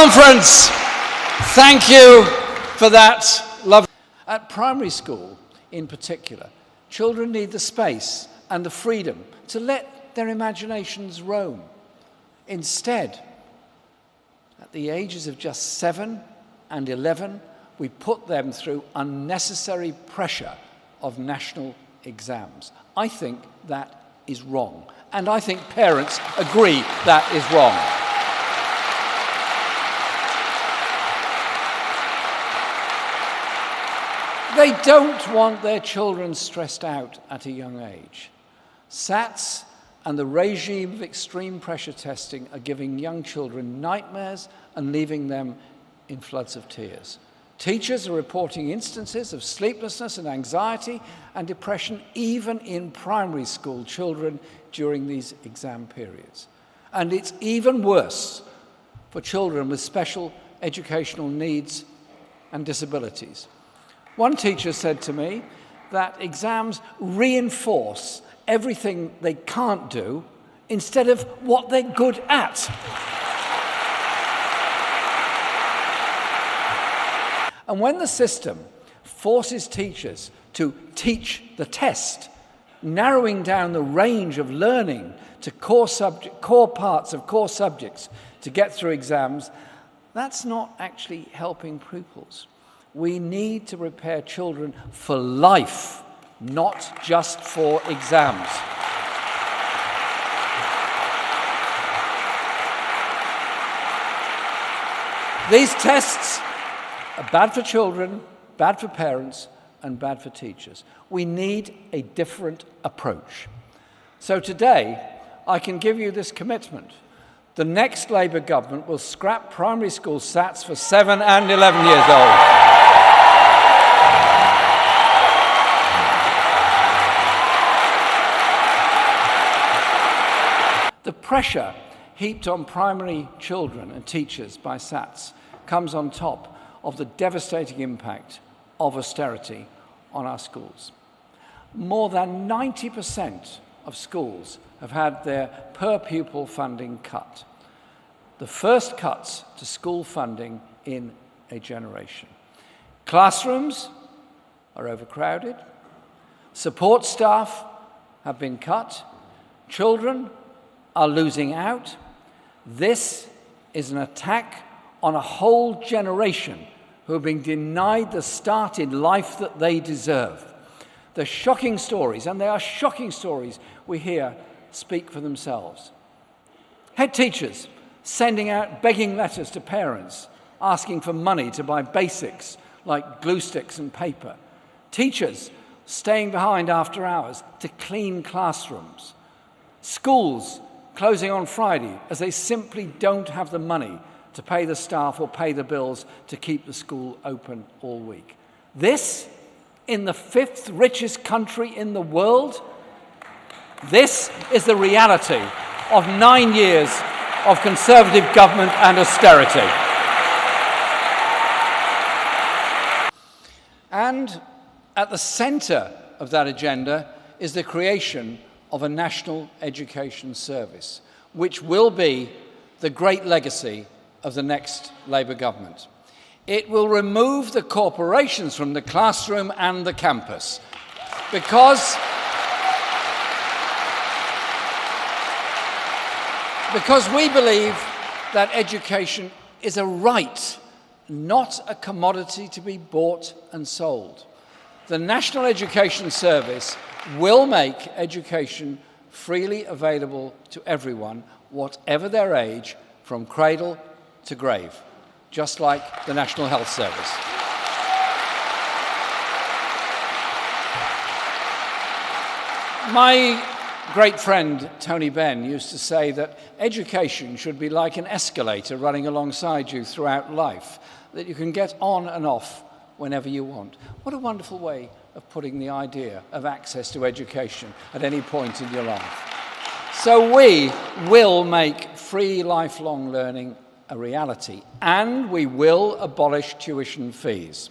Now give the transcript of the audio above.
conference. Thank you for that love. At primary school, in particular, children need the space and the freedom to let their imaginations roam. Instead, at the ages of just 7 and 11, we put them through unnecessary pressure of national exams. I think that is wrong, and I think parents agree that is wrong. They don't want their children stressed out at a young age. SATs and the regime of extreme pressure testing are giving young children nightmares and leaving them in floods of tears. Teachers are reporting instances of sleeplessness and anxiety and depression even in primary school children during these exam periods. And it's even worse for children with special educational needs and disabilities. One teacher said to me that exams reinforce everything they can't do instead of what they're good at. And when the system forces teachers to teach the test, narrowing down the range of learning to core parts of core subjects to get through exams, that's not actually helping pupils. We need to prepare children for life, not just for exams. These tests are bad for children, bad for parents, and bad for teachers. We need a different approach. So today, I can give you this commitment. The next Labour government will scrap primary school SATs for 7 and 11 years old. The pressure heaped on primary children and teachers by SATs comes on top of the devastating impact of austerity on our schools. More than 90% of schools have had their per-pupil funding cut. The first cuts to school funding in a generation. Classrooms are overcrowded. Support staff have been cut. Children are losing out. This is an attack on a whole generation who are being denied the start in life that they deserve. The shocking stories, and they are shocking stories we hear, speak for themselves. Head teachers sending out begging letters to parents, asking for money to buy basics like glue sticks and paper. Teachers staying behind after hours to clean classrooms. Schools closing on Friday as they simply don't have the money to pay the staff or pay the bills to keep the school open all week. This, in the 5th richest country in the world, this is the reality of 9 years of Conservative government and austerity. And at the centre of that agenda is the creation of a national education service, which will be the great legacy of the next Labour government. It will remove the corporations from the classroom and the campus because we believe that education is a right, not a commodity to be bought and sold. The National Education Service will make education freely available to everyone, whatever their age, from cradle to grave, just like the National Health Service. My great friend Tony Benn used to say that education should be like an escalator running alongside you throughout life, that you can get on and off whenever you want. What a wonderful way of putting the idea of access to education at any point in your life. So we will make free lifelong learning a reality, and we will abolish tuition fees.